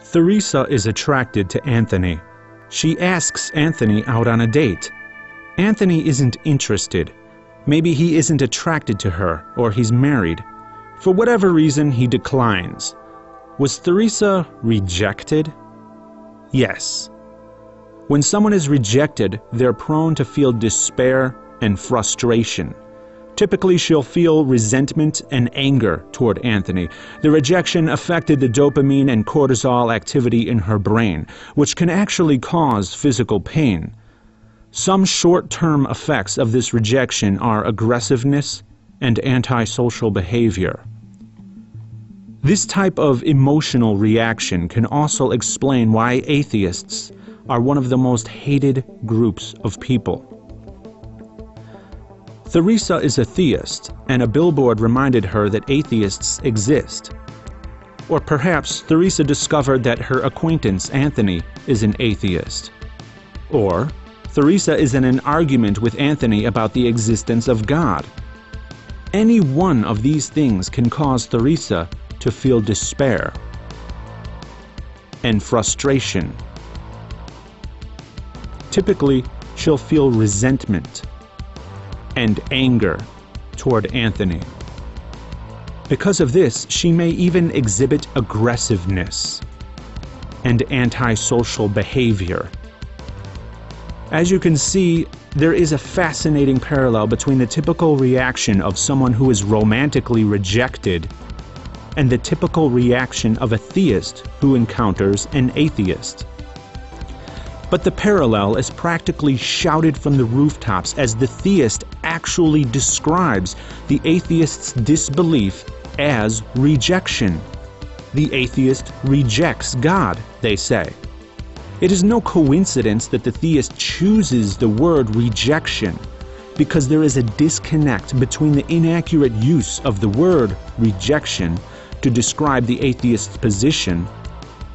Theresa is attracted to Anthony. She asks Anthony out on a date. Anthony isn't interested. Maybe he isn't attracted to her, or he's married. For whatever reason, he declines. Was Theresa rejected? Yes. When someone is rejected, they're prone to feel despair and frustration. Typically, she'll feel resentment and anger toward Anthony. The rejection affected the dopamine and cortisol activity in her brain, which can actually cause physical pain. Some short-term effects of this rejection are aggressiveness and antisocial behavior. This type of emotional reaction can also explain why atheists are one of the most hated groups of people. Theresa is a theist, and a billboard reminded her that atheists exist. Or perhaps Theresa discovered that her acquaintance Anthony is an atheist. Or Theresa is in an argument with Anthony about the existence of God. Any one of these things can cause Theresa to feel despair and frustration. Typically, she'll feel resentment and anger toward Anthony. Because of this, she may even exhibit aggressiveness and antisocial behavior. As you can see, there is a fascinating parallel between the typical reaction of someone who is romantically rejected and the typical reaction of a theist who encounters an atheist. But the parallel is practically shouted from the rooftops as the theist actually describes the atheist's disbelief as rejection. The atheist rejects God, they say. It is no coincidence that the theist chooses the word rejection, because there is a disconnect between the inaccurate use of the word rejection to describe the atheist's position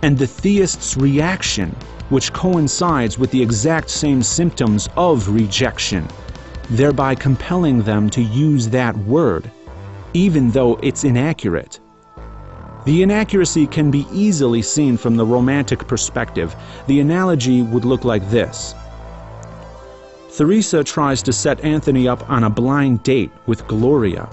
and the theist's reaction, which coincides with the exact same symptoms of rejection, thereby compelling them to use that word, even though it's inaccurate. The inaccuracy can be easily seen from the romantic perspective. The analogy would look like this. Theresa tries to set Anthony up on a blind date with Gloria.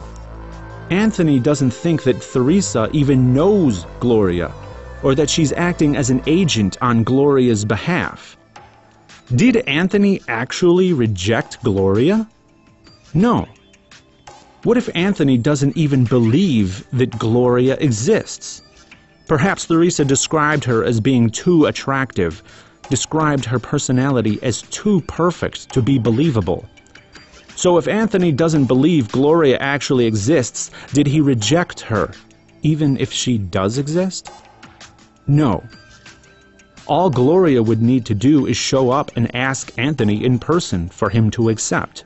Anthony doesn't think that Theresa even knows Gloria, or that she's acting as an agent on Gloria's behalf. Did Anthony actually reject Gloria? No. What if Anthony doesn't even believe that Gloria exists? Perhaps Theresa described her as being too attractive, described her personality as too perfect to be believable. So if Anthony doesn't believe Gloria actually exists, did he reject her, even if she does exist? No. All Gloria would need to do is show up and ask Anthony in person for him to accept.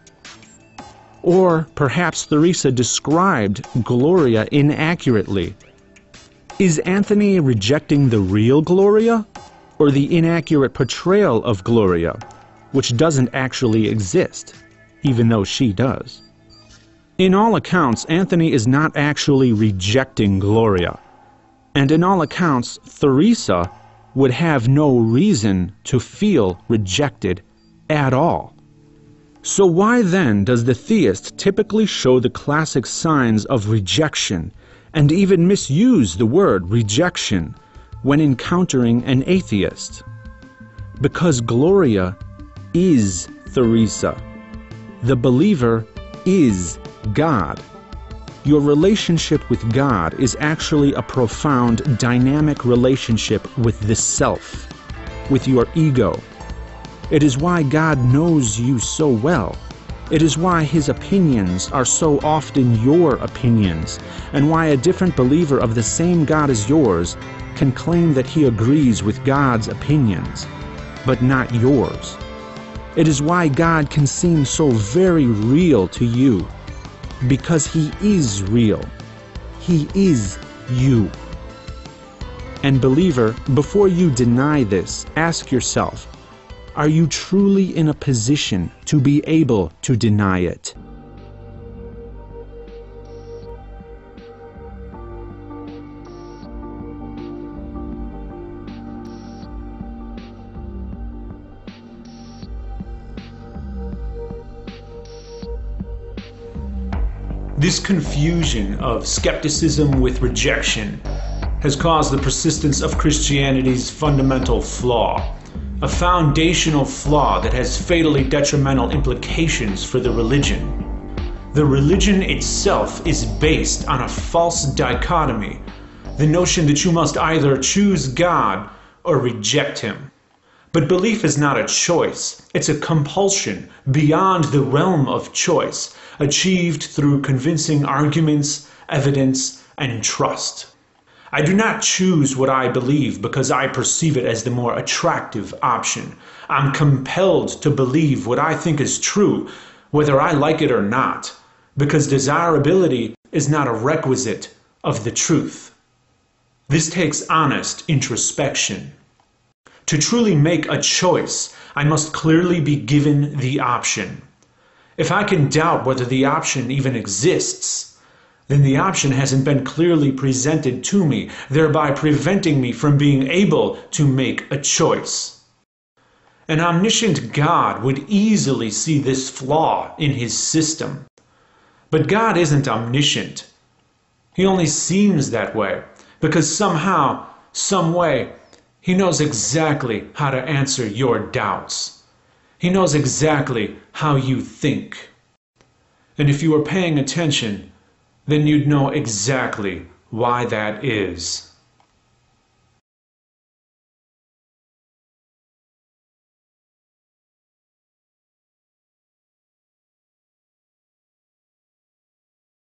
Or perhaps Theresa described Gloria inaccurately. Is Anthony rejecting the real Gloria, or the inaccurate portrayal of Gloria, which doesn't actually exist, even though she does? In all accounts, Anthony is not actually rejecting Gloria. And in all accounts, Theresa would have no reason to feel rejected at all. So why then does the theist typically show the classic signs of rejection and even misuse the word rejection when encountering an atheist? Because Gloria is Theresa. The believer is God. Your relationship with God is actually a profound, dynamic relationship with the self, with your ego. It is why God knows you so well. It is why His opinions are so often your opinions, and why a different believer of the same God as yours can claim that he agrees with God's opinions, but not yours. It is why God can seem so very real to you, because He is real. He is you. And believer, before you deny this, ask yourself, are you truly in a position to be able to deny it? This confusion of skepticism with rejection has caused the persistence of Christianity's fundamental flaw, a foundational flaw that has fatally detrimental implications for the religion. The religion itself is based on a false dichotomy, the notion that you must either choose God or reject Him. But belief is not a choice, it's a compulsion beyond the realm of choice, achieved through convincing arguments, evidence, and trust. I do not choose what I believe because I perceive it as the more attractive option. I'm compelled to believe what I think is true, whether I like it or not, because desirability is not a requisite of the truth. This takes honest introspection. To truly make a choice, I must clearly be given the option. If I can doubt whether the option even exists, then the option hasn't been clearly presented to me, thereby preventing me from being able to make a choice. An omniscient God would easily see this flaw in His system. But God isn't omniscient. He only seems that way, because somehow, some way, He knows exactly how to answer your doubts. He knows exactly how you think. And if you were paying attention, then you'd know exactly why that is.